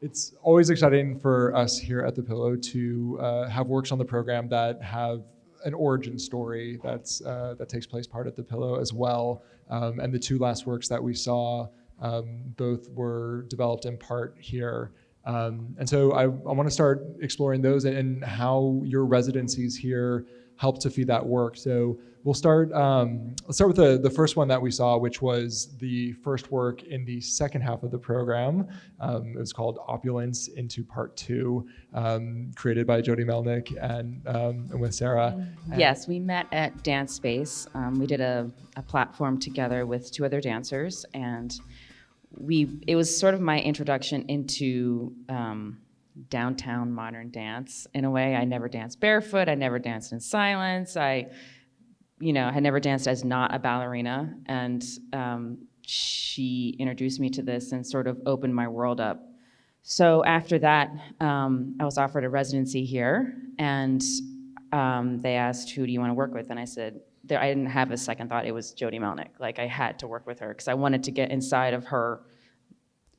It's always exciting for us here at The Pillow to have works on the program that have an origin story that takes place part at The Pillow as well. And the two last works that we saw, both were developed in part here. And so I want to start exploring those and how your residencies here help to feed that work. So we'll start, let's start with the first one that we saw, which was the first work in the second half of the program. It was called Opulence into Part 2, created by Jodi Melnick and with Sara. Yes, we met at Dance Space. We did a platform together with two other dancers, and it was sort of my introduction into downtown modern dance in a way. I never danced barefoot. I never danced in silence. I had never danced as not a ballerina. And she introduced me to this and sort of opened my world up. So after that, I was offered a residency here, and they asked, who do you want to work with? And I said, I didn't have a second thought. It was Jodi Melnick. Like, I had to work with her because I wanted to get inside of her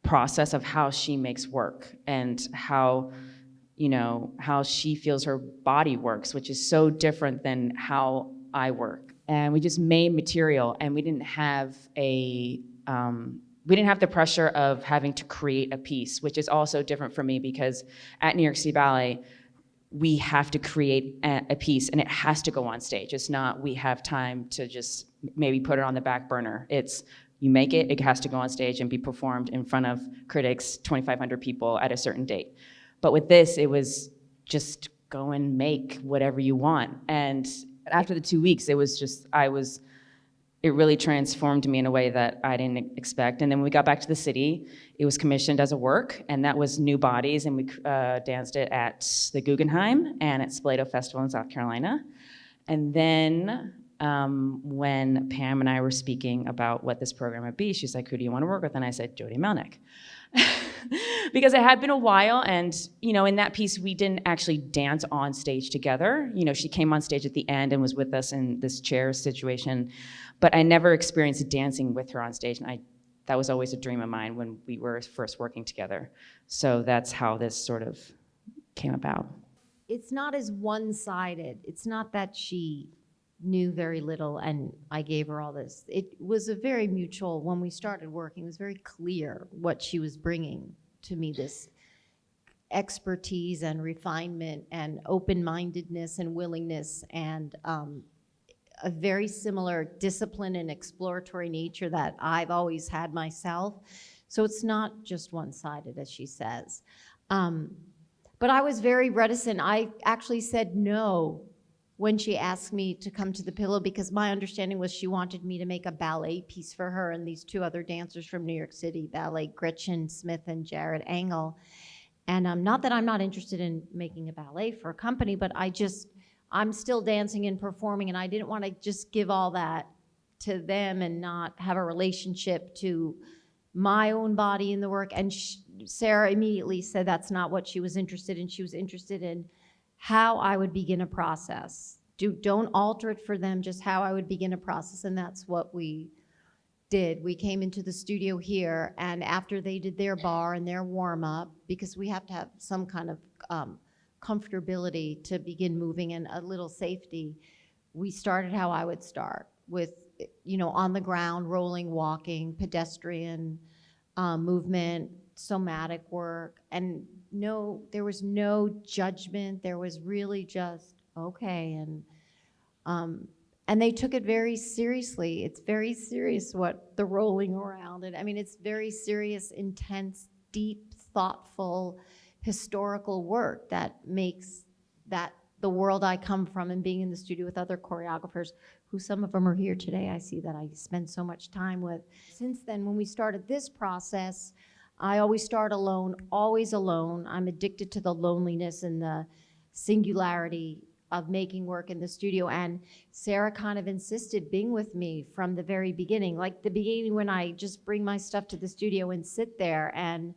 process of how she makes work and how she feels her body works, which is so different than how I work. And we just made material, and we didn't have the pressure of having to create a piece, which is also different for me because at New York City Ballet, we have to create a piece and it has to go on stage. It's not we have time to just maybe put it on the back burner. It's you make it, it has to go on stage and be performed in front of critics, 2,500 people at a certain date. But with this, it was just go and make whatever you want. And after the 2 weeks, it really transformed me in a way that I didn't expect. And then when we got back to the city, it was commissioned as a work, and that was New Bodies, and we danced it at the Guggenheim and at Spoleto Festival in South Carolina. And then when Pam and I were speaking about what this program would be, she's like, who do you want to work with? And I said, Jodi Melnick. Because it had been a while, and in that piece, we didn't actually dance on stage together. She came on stage at the end and was with us in this chair situation, but I never experienced dancing with her on stage, and that was always a dream of mine when we were first working together. So that's how this sort of came about. It's not as one-sided. It's not that she knew very little and I gave her all this. It was a very mutual, when we started working, it was very clear what she was bringing to me, this expertise and refinement and open-mindedness and willingness and a very similar discipline and exploratory nature that I've always had myself. So it's not just one-sided, as she says. But I was very reticent. I actually said no when she asked me to come to the Pillow, because my understanding was she wanted me to make a ballet piece for her and these two other dancers from New York City Ballet, Gretchen Smith and Jared Engel. And not that I'm not interested in making a ballet for a company, but I'm still dancing and performing, and I didn't want to just give all that to them and not have a relationship to my own body in the work. And Sara immediately said that's not what she was interested in. She was interested in how I would begin a process. Don't alter it for them, just how I would begin a process, and that's what we did. We came into the studio here, and after they did their bar and their warm-up, because we have to have some kind of comfortability to begin moving and a little safety, we started how I would start, with on the ground, rolling, walking, pedestrian movement, somatic work, and there was no judgment. There was really just okay, and they took it very seriously. It's very serious, what the rolling around, and I mean it's very serious, intense, deep, thoughtful, historical work that makes that the world I come from, and being in the studio with other choreographers, who some of them are here today, I see that I spend so much time with. Since then, when we started this process, I always start alone, always alone. I'm addicted to the loneliness and the singularity of making work in the studio. And Sara kind of insisted being with me from the very beginning. Like the beginning, when I just bring my stuff to the studio and sit there and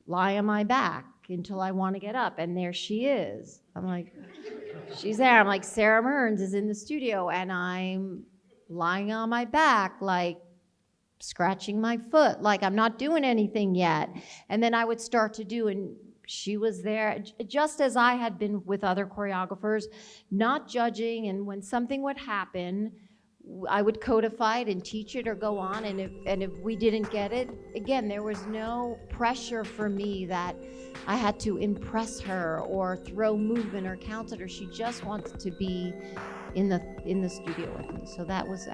lie on my back until I want to get up. And there she is. I'm like, she's there. I'm like, Sara Mearns is in the studio, and I'm lying on my back like scratching my foot, like I'm not doing anything yet. And then I would start to do, and she was there, just as I had been with other choreographers, not judging, and when something would happen, I would codify it and teach it or go on, and if we didn't get it, again, there was no pressure for me that I had to impress her or throw movement or count it, or she just wanted to be in the studio with me. So that was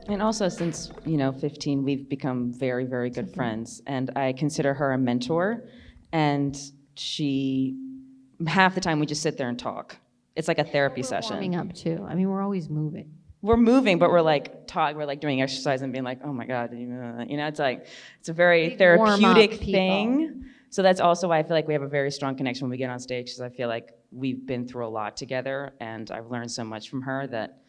And also since, 15, we've become very, very good friends, and I consider her a mentor, and half the time we just sit there and talk. It's like a therapy session. Warming up too. I mean, we're always moving. We're moving, but we're like doing exercise and being like, oh my God, it's a very therapeutic thing. So that's also why I feel like we have a very strong connection when we get on stage, because I feel like we've been through a lot together, and I've learned so much from her that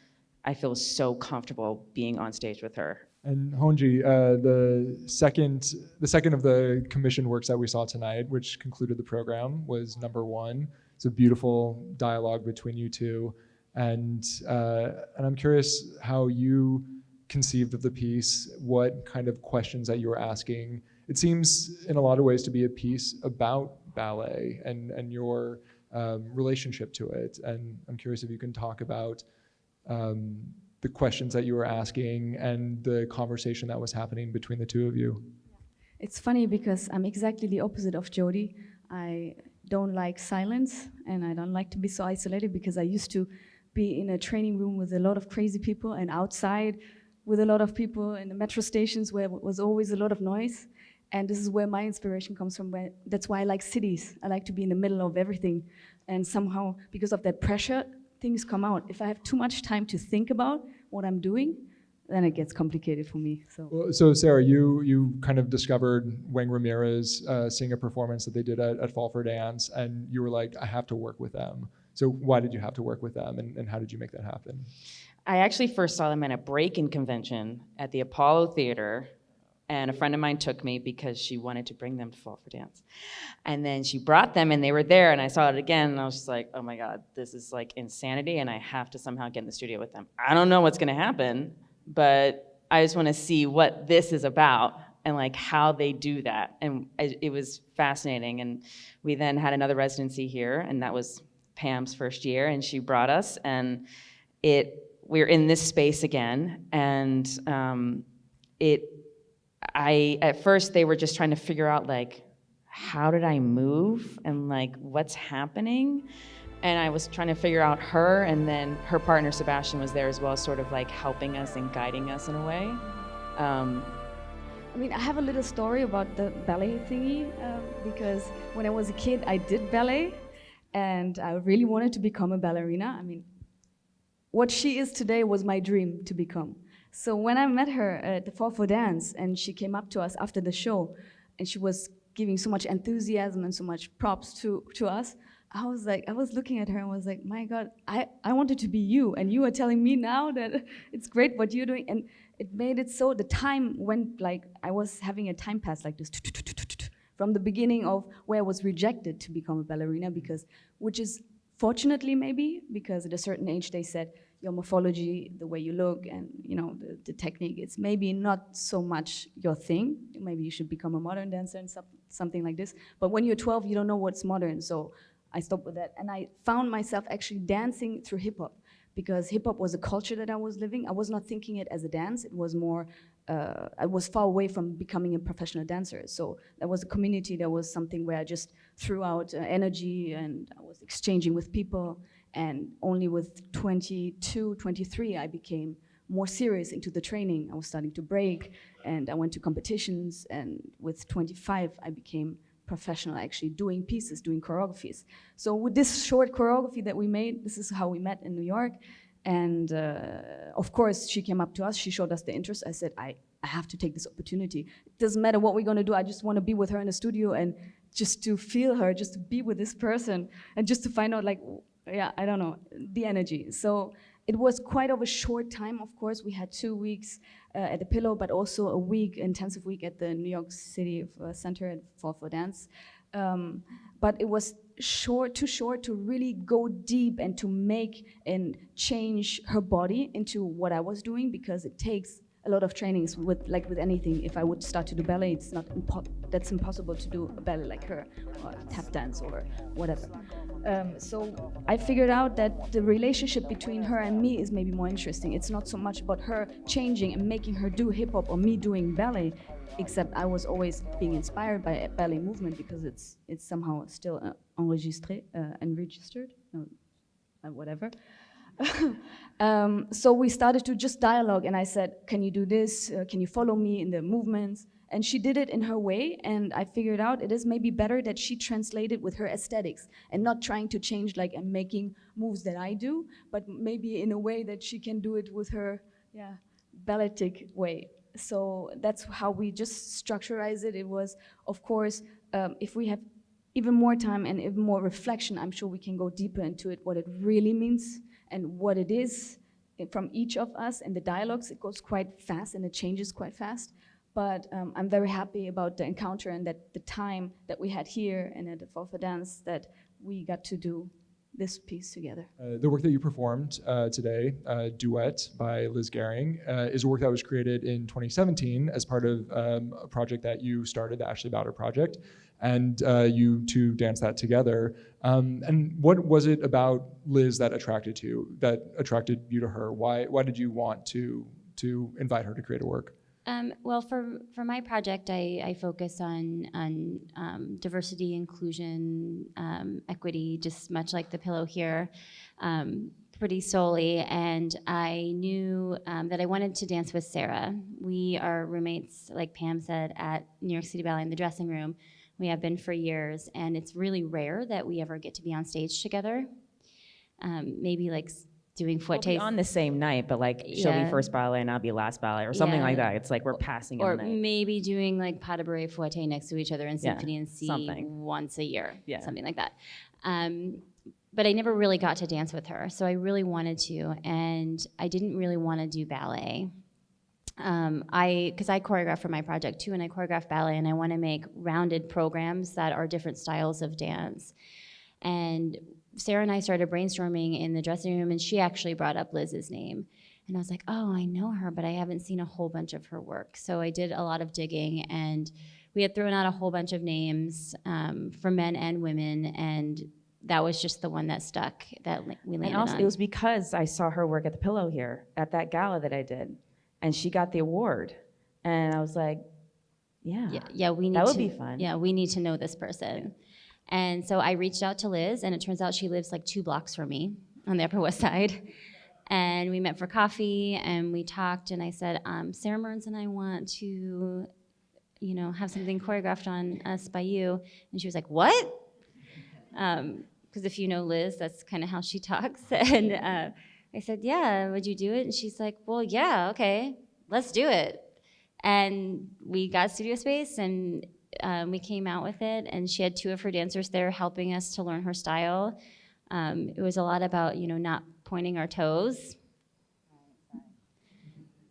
I feel so comfortable being on stage with her. And Honji, the second of the commissioned works that we saw tonight, which concluded the program, was number 1. It's a beautiful dialogue between you two. And I'm curious how you conceived of the piece, what kind of questions that you were asking. It seems in a lot of ways to be a piece about ballet and your relationship to it. And I'm curious if you can talk about the questions that you were asking and the conversation that was happening between the two of you. It's funny because I'm exactly the opposite of Jodi. I don't like silence, and I don't like to be so isolated, because I used to be in a training room with a lot of crazy people, and outside with a lot of people in the metro stations where it was always a lot of noise. And this is where my inspiration comes from. That's why I like cities. I like to be in the middle of everything. And somehow, because of that pressure, things come out. If I have too much time to think about what I'm doing, then it gets complicated for me. So Sarah, you kind of discovered Wang Ramirez seeing a performance that they did at Fall for Dance, and you were like, I have to work with them. So why did you have to work with them, and how did you make that happen? I actually first saw them at a break-in convention at the Apollo Theater, and a friend of mine took me because she wanted to bring them to Fall for Dance. And then she brought them, and they were there, and I saw it again, and I was just like, oh my God, this is like insanity, and I have to somehow get in the studio with them. I don't know what's gonna happen, but I just wanna see what this is about and like how they do that. And it was fascinating. And we then had another residency here, and that was Pam's first year, and she brought us, and we're in this space again, and at first they were just trying to figure out like, how did I move and like what's happening? And I was trying to figure out her, and then her partner Sebastian was there as well, sort of like helping us and guiding us in a way. I mean, I have a little story about the ballet thingy, because when I was a kid, I did ballet, and I really wanted to become a ballerina. I mean, what she is today was my dream to become. So when I met her at the Fall for Dance, and she came up to us after the show, and she was giving so much enthusiasm and so much props to us, I was looking at her and was like, my God, I wanted to be you, and you are telling me now that it's great what you're doing. And it made it so the time went like, I was having a time pass like this, from the beginning of where I was rejected to become a ballerina, which is fortunately maybe, because at a certain age they said, your morphology, the way you look, and the technique, it's maybe not so much your thing. Maybe you should become a modern dancer and something like this. But when you're 12, you don't know what's modern, so I stopped with that. And I found myself actually dancing through hip hop, because hip hop was a culture that I was living. I was not thinking it as a dance. It was more, I was far away from becoming a professional dancer. So that was a community, that was something where I just threw out energy, and I was exchanging with people. And only with 22, 23, I became more serious into the training. I was starting to break, and I went to competitions, and with 25, I became professional, actually doing pieces, doing choreographies. So with this short choreography that we made, this is how we met in New York. And of course, she came up to us, she showed us the interest. I said, I have to take this opportunity. It doesn't matter what we're gonna do, I just wanna be with her in the studio and just to feel her, just to be with this person, and just to find out like, yeah, I don't know, the energy. So it was quite of a short time, of course. We had 2 weeks at the Pillow, but also a intensive week at the New York City Center at Fall for Dance. But it was too short to really go deep and to make and change her body into what I was doing, because it takes a lot of trainings with anything. If I would start to do ballet, it's not that's impossible to do a ballet like her, or tap dance or whatever. So I figured out that the relationship between her and me is maybe more interesting. It's not so much about her changing and making her do hip hop or me doing ballet, except I was always being inspired by ballet movement because it's somehow still enregistered, whatever. So we started to just dialogue, and I said, can you do this? Can you follow me in the movements? And she did it in her way, and I figured out it is maybe better that she translated with her aesthetics and not trying to change and making moves that I do, but maybe in a way that she can do it with her balletic way. So that's how we just structurized it. It was, of course, if we have even more time and even more reflection, I'm sure we can go deeper into it, what it really means and what it is from each of us. And the dialogues, it goes quite fast and it changes quite fast. But I'm very happy about the encounter and that the time that we had here and at the Fall for Dance that we got to do this piece together. The work that you performed today, Duet by Liz Gerring, is a work that was created in 2017 as part of a project that you started, the Ashley Bouder project, and you two danced that together. And what was it about Liz that attracted you to her? Why did you want to invite her to create a work? Well, for my project, I focus on diversity, inclusion, equity, just much like the pillow here, pretty solely. And I knew that I wanted to dance with Sara. We are roommates, like Pam said, at New York City Ballet in the dressing room. We have been for years, and it's really rare that we ever get to be on stage together. Maybe doing footes. We'll be on the same night, but she'll be first ballet and I'll be last ballet or something like that. It's like we're passing in or the night. Maybe doing pas de bourrée fouette next to each other in Symphony and C once a year, something like that. But I never really got to dance with her, so I really wanted to, and I didn't really want to do ballet. Because I choreograph for my project too, and I choreograph ballet, and I want to make rounded programs that are different styles of dance. And Sara and I started brainstorming in the dressing room, and she actually brought up Liz's name. And I was like, oh, I know her, but I haven't seen a whole bunch of her work. So I did a lot of digging, and we had thrown out a whole bunch of names for men and women, and that was just the one that stuck, that we landed on. It was because I saw her work at the Pillow here, at that gala that I did, and she got the award. And I was like, that would be fun. Yeah, we need to know this person. Yeah. And so I reached out to Liz, and it turns out she lives 2 blocks from me on the Upper West Side. And we met for coffee, and we talked, and I said, Sara Mearns and I want to, have something choreographed on us by you. And she was like, what? Because if you know Liz, that's kind of how she talks. And I said, yeah, would you do it? And she's like, well, yeah, okay, let's do it. And we got studio space, and we came out with it, and she had 2 of her dancers there helping us to learn her style. It was a lot about, not pointing our toes.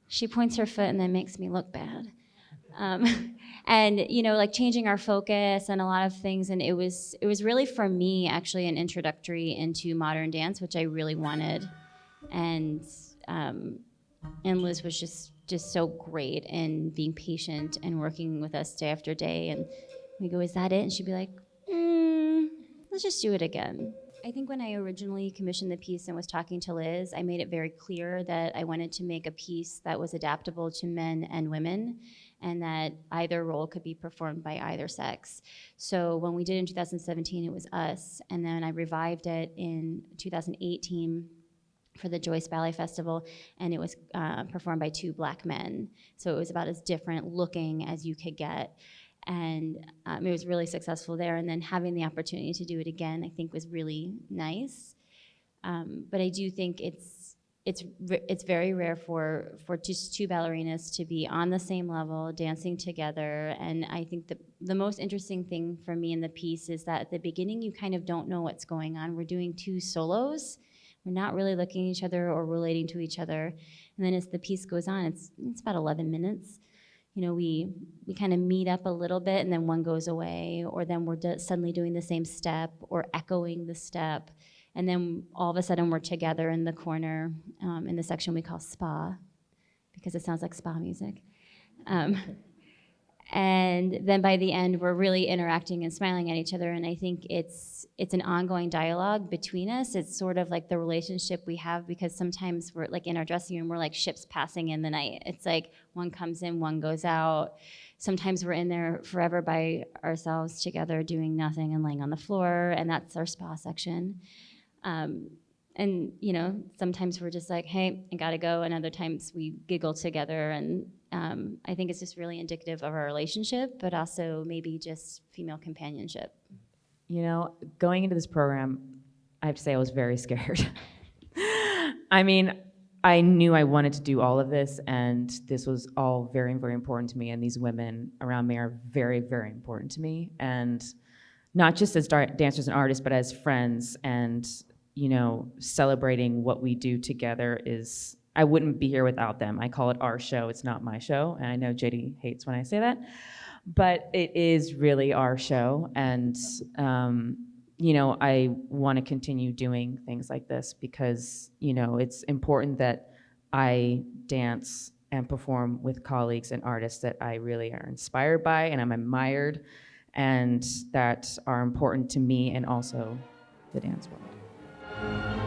She points her foot and then makes me look bad. And, changing our focus and a lot of things. And it was really, for me, actually an introductory into modern dance, which I really wanted. And Liz was just so great in being patient and working with us day after day. And we go, is that it? And she'd be like, let's just do it again. I think when I originally commissioned the piece and was talking to Liz, I made it very clear that I wanted to make a piece that was adaptable to men and women, and that either role could be performed by either sex. So when we did it in 2017, it was us, and then I revived it in 2018 for the Joyce Ballet Festival, and it was performed by 2 Black men. So it was about as different looking as you could get. And it was really successful there. And then having the opportunity to do it again, I think, was really nice. But I do think it's very rare for just 2 ballerinas to be on the same level, dancing together. And I think the most interesting thing for me in the piece is that at the beginning, you kind of don't know what's going on. We're doing 2 solos. We're not really looking at each other or relating to each other. And then as the piece goes on, it's about 11 minutes. We kind of meet up a little bit, and then one goes away, or then we're suddenly doing the same step or echoing the step. And then all of a sudden we're together in the corner in the section we call spa, because it sounds like spa music. And then by the end, we're really interacting and smiling at each other. And I think it's an ongoing dialogue between us. It's sort of like the relationship we have, because sometimes we're like in our dressing room, we're like ships passing in the night. It's like one comes in, one goes out. Sometimes we're in there forever by ourselves together doing nothing and laying on the floor, and that's our spa section. And you know, sometimes we're just like, hey, I gotta go, and other times we giggle together, and I think it's just really indicative of our relationship, but also maybe just female companionship. You know, going into this program, I have to say I was very scared. I mean, I knew I wanted to do all of this, and this was all very, very important to me, and these women around me are very, very important to me, and not just as dancers and artists, but as friends, and you know, celebrating what we do together is, I wouldn't be here without them. I call it our show, it's not my show, and I know Jodi hates when I say that, but it is really our show, and you know, I want to continue doing things like this because, you know, it's important that I dance and perform with colleagues and artists that I really are inspired by and I'm admired, and that are important to me and also the dance world.